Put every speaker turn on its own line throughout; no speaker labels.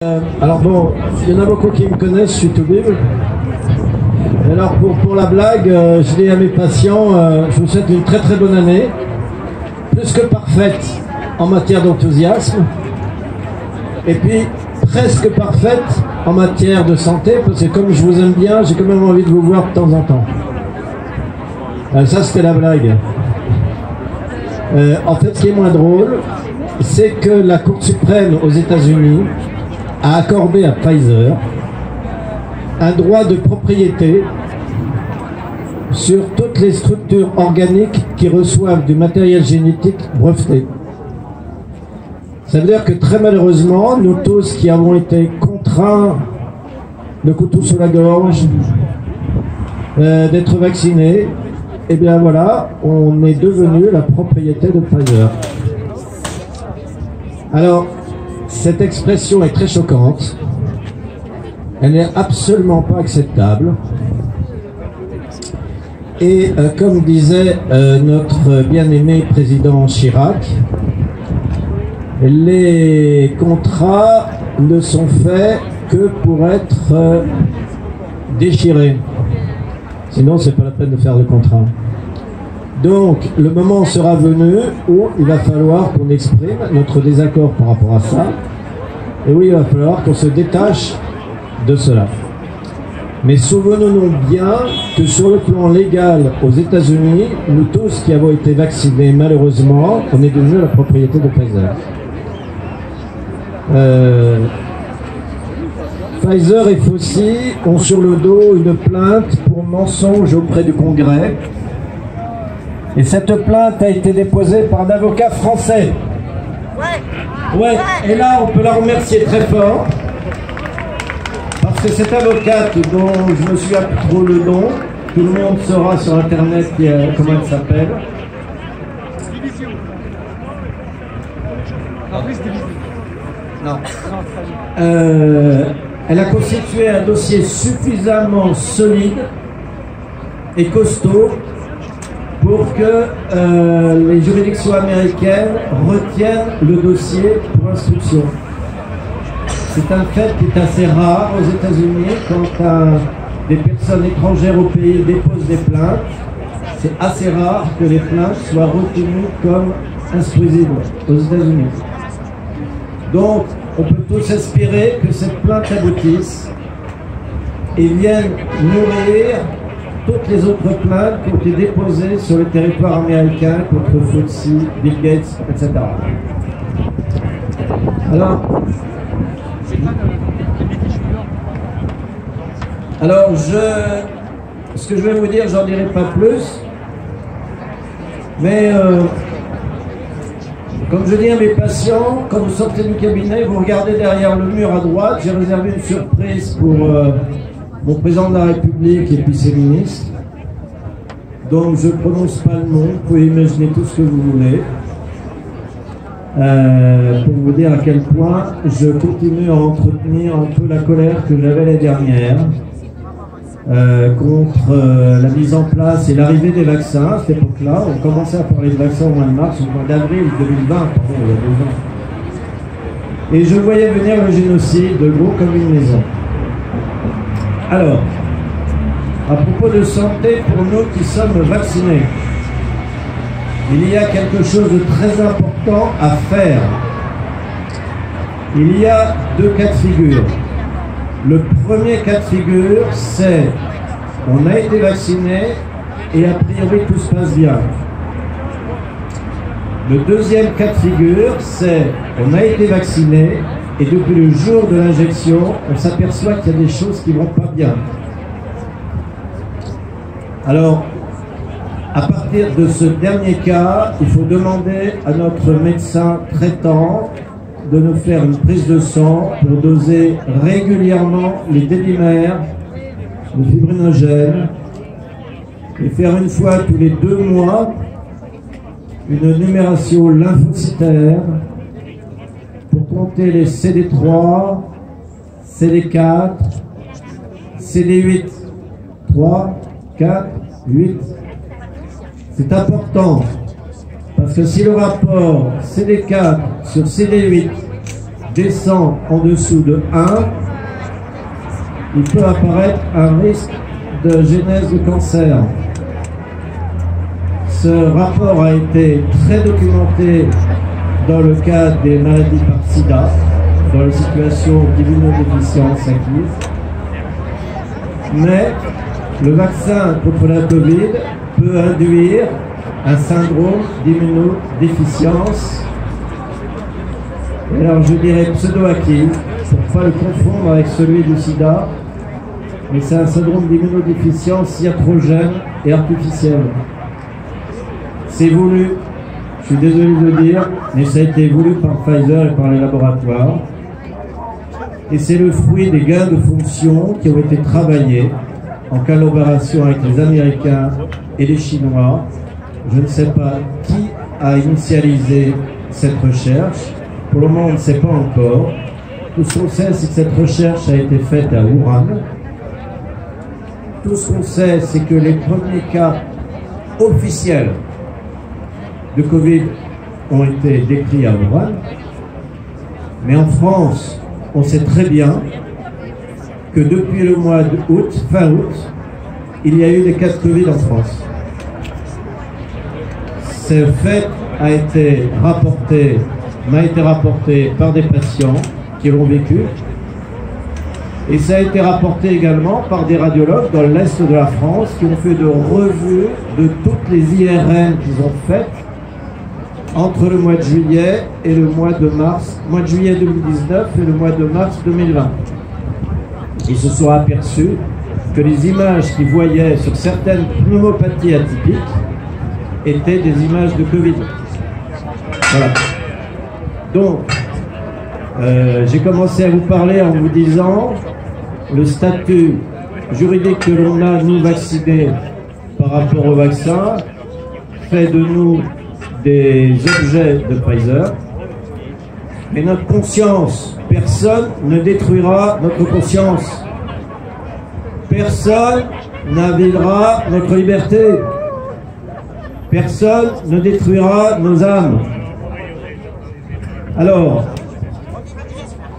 Alors bon, il y en a beaucoup qui me connaissent, je suis tout libre. Alors pour la blague, je dis à mes patients, je vous souhaite une très très bonne année, plus que parfaite en matière d'enthousiasme, et puis presque parfaite en matière de santé, parce que comme je vous aime bien, j'ai quand même envie de vous voir de temps en temps. Ça c'était la blague. En fait, ce qui est moins drôle, c'est que la Cour suprême aux États-Unis a accordé à Pfizer un droit de propriété sur toutes les structures organiques qui reçoivent du matériel génétique breveté. Ça veut dire que très malheureusement, nous tous qui avons été contraints, le couteau sous la gorge, d'être vaccinés, et bien voilà, on est devenu la propriété de Pfizer. Alors, cette expression est très choquante. Elle n'est absolument pas acceptable. Et comme disait notre bien-aimé président Chirac, les contrats ne sont faits que pour être déchirés. Sinon, c'est pas la peine de faire le contrat. Donc, le moment sera venu où il va falloir qu'on exprime notre désaccord par rapport à ça, et où il va falloir qu'on se détache de cela. Mais souvenons-nous bien que sur le plan légal aux États-Unis, nous tous qui avons été vaccinés, malheureusement, on est devenus la propriété de Pfizer. Pfizer et Fauci ont sur le dos une plainte pour mensonge auprès du Congrès. Et cette plainte a été déposée par un avocat français. Ouais, et là on peut la remercier très fort. Parce que cette avocate dont je me souviens plus trop le nom, tout le monde saura sur internet comment elle s'appelle. Non. Elle a constitué un dossier suffisamment solide et costaud pour que les juridictions américaines retiennent le dossier pour instruction. C'est un fait qui est assez rare aux États-Unis quand des personnes étrangères au pays déposent des plaintes. C'est assez rare que les plaintes soient retenues comme instruisibles aux États-Unis. Donc, on peut tous espérer que cette plainte aboutisse et vienne nourrir toutes les autres plaintes qui ont été déposées sur le territoire américain contre Fauci, Bill Gates, etc. Alors, ce que je vais vous dire, j'en dirai pas plus, mais comme je dis à mes patients, quand vous sortez du cabinet, vous regardez derrière le mur à droite, j'ai réservé une surprise pour mon président de la République et puis ses ministres. Donc je ne prononce pas le nom, vous pouvez imaginer tout ce que vous voulez. Pour vous dire à quel point je continue à entretenir un peu la colère que j'avais l'année dernière contre la mise en place et l'arrivée des vaccins. À cette époque-là, on commençait à parler de vaccins au mois de mars, au mois d'avril 2020, pardon, il y a 2 ans. Et je voyais venir le génocide de gros comme une maison. Alors, à propos de santé, pour nous qui sommes vaccinés, il y a quelque chose de très important à faire. Il y a 2 cas de figure. Le premier cas de figure, c'est on a été vacciné et a priori tout se passe bien. Le deuxième cas de figure, c'est on a été vacciné et depuis le jour de l'injection, on s'aperçoit qu'il y a des choses qui ne vont pas bien. Alors, à partir de ce dernier cas, il faut demander à notre médecin traitant de nous faire une prise de sang pour doser régulièrement les dédimères, le fibrinogène, et faire une fois tous les 2 mois une numération lymphocytaire pour compter les CD3, CD4, CD8, 3, 4, 8. C'est important, parce que si le rapport CD4 sur CD8 descend en dessous de 1, il peut apparaître un risque de genèse de cancer. Ce rapport a été très documenté dans le cas des maladies par sida, dans les situations d'immunodéficience acquise. Mais le vaccin contre la Covid peut induire un syndrome d'immunodéficience, alors je dirais pseudo-acquise, pour ne pas le confondre avec celui du sida, mais c'est un syndrome d'immunodéficience iatrogène et artificielle. C'est voulu, je suis désolé de le dire, mais ça a été voulu par Pfizer et par les laboratoires. Et c'est le fruit des gains de fonction qui ont été travaillés en collaboration avec les Américains et les Chinois. Je ne sais pas qui a initialisé cette recherche. Pour le moment, on ne sait pas encore. Tout ce qu'on sait, c'est que cette recherche a été faite à Wuhan. Tout ce qu'on sait, c'est que les premiers cas officiels de Covid ont été décrits à Wuhan. Mais en France, on sait très bien que depuis le mois d'août, fin août, il y a eu des cas de Covid en France. Ce fait m'a été rapporté par des patients qui l'ont vécu. Et ça a été rapporté également par des radiologues dans l'Est de la France qui ont fait de revues de toutes les IRM qu'ils ont faites entre le mois de juillet et le mois de mars, mois de juillet 2019 et le mois de mars 2020. Ils se sont aperçus que les images qu'ils voyaient sur certaines pneumopathies atypiques étaient des images de Covid. Voilà. Donc, j'ai commencé à vous parler en vous disant le statut juridique que l'on a, nous vaccinés, par rapport au vaccin, fait de nous des objets de Pfizer. Mais notre conscience, personne ne détruira notre conscience. Personne n'avidera notre liberté. Personne ne détruira nos âmes. Alors,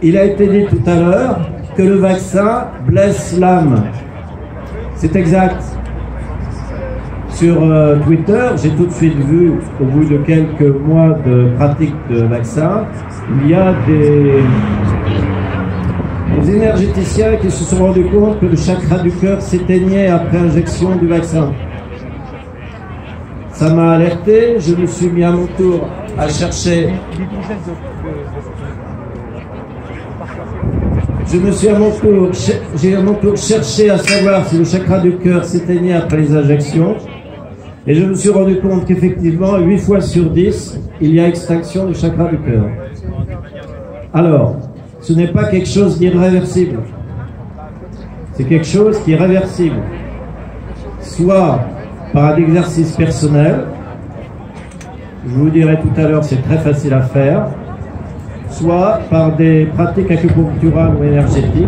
il a été dit tout à l'heure que le vaccin blesse l'âme. C'est exact. Sur Twitter, j'ai tout de suite vu, au bout de quelques mois de pratique de vaccin, il y a des énergéticiens qui se sont rendus compte que le chakra du cœur s'éteignait après injection du vaccin. Ça m'a alerté, je me suis mis à mon tour à chercher. J'ai à mon tour cherché à savoir si le chakra du cœur s'éteignait après les injections. Et je me suis rendu compte qu'effectivement, 8 fois sur 10, il y a extinction du chakra du cœur. Alors, ce n'est pas quelque chose d'irréversible. C'est quelque chose qui est réversible. Soit par un exercice personnel, je vous dirai tout à l'heure, c'est très facile à faire, soit par des pratiques acupuncturales ou énergétiques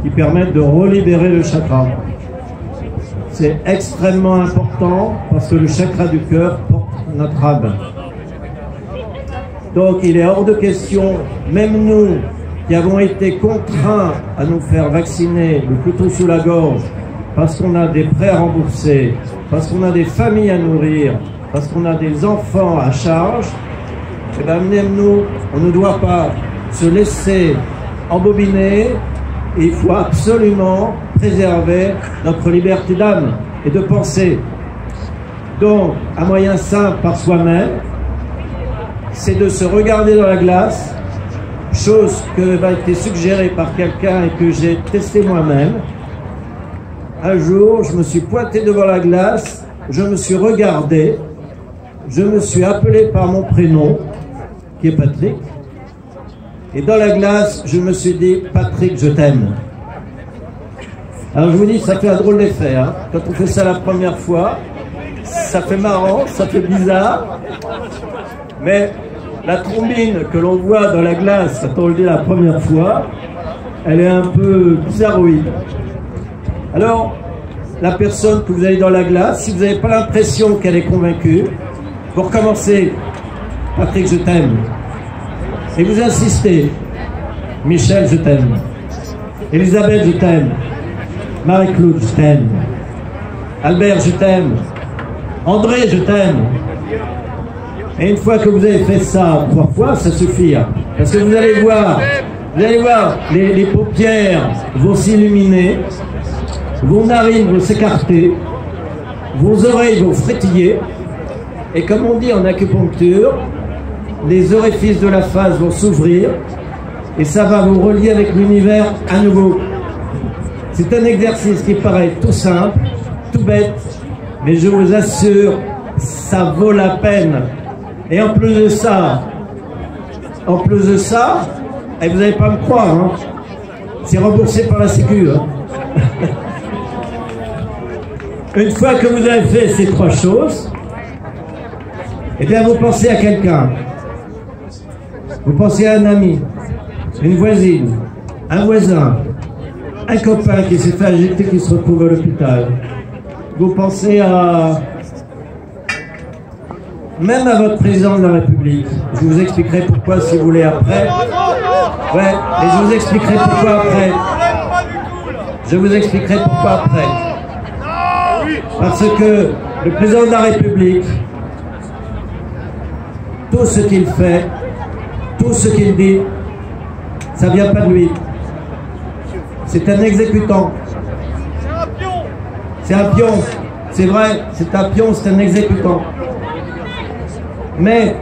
qui permettent de relibérer le chakra. C'est extrêmement important parce que le chakra du cœur porte notre âme. Donc il est hors de question, même nous qui avons été contraints à nous faire vacciner le couteau sous la gorge parce qu'on a des prêts à rembourser, parce qu'on a des familles à nourrir, parce qu'on a des enfants à charge, eh bien même nous, on ne doit pas se laisser embobiner. Et il faut absolument préserver notre liberté d'âme et de pensée. Donc, un moyen simple par soi-même, c'est de se regarder dans la glace, chose qui m'a été suggérée par quelqu'un et que j'ai testé moi-même. Un jour, je me suis pointé devant la glace, je me suis regardé, je me suis appelé par mon prénom, qui est Patrick. Et dans la glace, je me suis dit, Patrick, je t'aime. Alors je vous dis, ça fait un drôle d'effet. Hein. Quand on fait ça la première fois, ça fait marrant, ça fait bizarre. Mais la trombine que l'on voit dans la glace, quand on le dit la première fois, elle est un peu bizarroïde. Alors, la personne que vous avez dans la glace, si vous n'avez pas l'impression qu'elle est convaincue, vous recommencez, Patrick, je t'aime. Et vous insistez. Michel, je t'aime. Elisabeth, je t'aime. Marie-Claude, je t'aime. Albert, je t'aime. André, je t'aime. Et une fois que vous avez fait ça 3 fois, ça suffit. Hein. Parce que vous allez voir, les paupières vont s'illuminer, vos narines vont s'écarter, vos oreilles vont frétiller, et comme on dit en acupuncture, les orifices de la face vont s'ouvrir, et ça va vous relier avec l'univers à nouveau. C'est un exercice qui paraît tout simple, tout bête, mais je vous assure, ça vaut la peine. Et en plus de ça, et vous n'allez pas me croire, hein, c'est remboursé par la Sécu. Hein. Une fois que vous avez fait ces 3 choses, eh bien vous pensez à quelqu'un. Vous pensez à un ami, une voisine, un voisin, un copain qui s'est fait agiter, qui se retrouve à l'hôpital. Vous pensez à... même à votre président de la République. Je vous expliquerai pourquoi si vous voulez après. Ouais, et je vous expliquerai pourquoi après. Je vous expliquerai pourquoi après. Parce que le président de la République, tout ce qu'il fait, tout ce qu'il dit, ça ne vient pas de lui. C'est un exécutant. C'est un pion. C'est vrai, c'est un pion, c'est un exécutant. Mais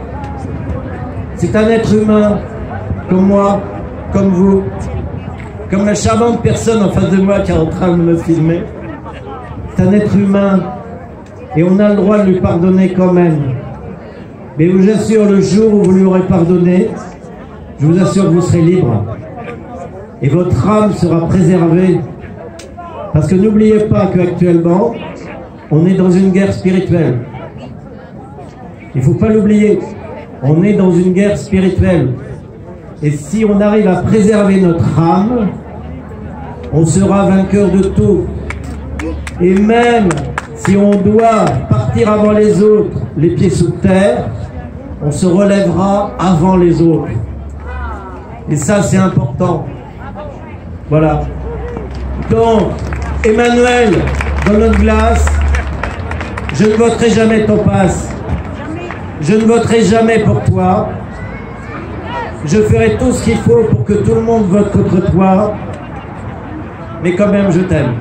c'est un être humain comme moi, comme vous, comme la charmante personne en face de moi qui est en train de me filmer. C'est un être humain et on a le droit de lui pardonner quand même. Mais je vous assure, le jour où vous lui aurez pardonné, je vous assure que vous serez libre et votre âme sera préservée. Parce que n'oubliez pas qu'actuellement, on est dans une guerre spirituelle. Il ne faut pas l'oublier, on est dans une guerre spirituelle. Et si on arrive à préserver notre âme, on sera vainqueur de tout. Et même si on doit partir avant les autres, les pieds sous terre, on se relèvera avant les autres. Et ça, c'est important. Voilà. Donc, Emmanuel, dans notre glace, je ne voterai jamais ton passe. Je ne voterai jamais pour toi. Je ferai tout ce qu'il faut pour que tout le monde vote contre toi. Mais quand même, je t'aime.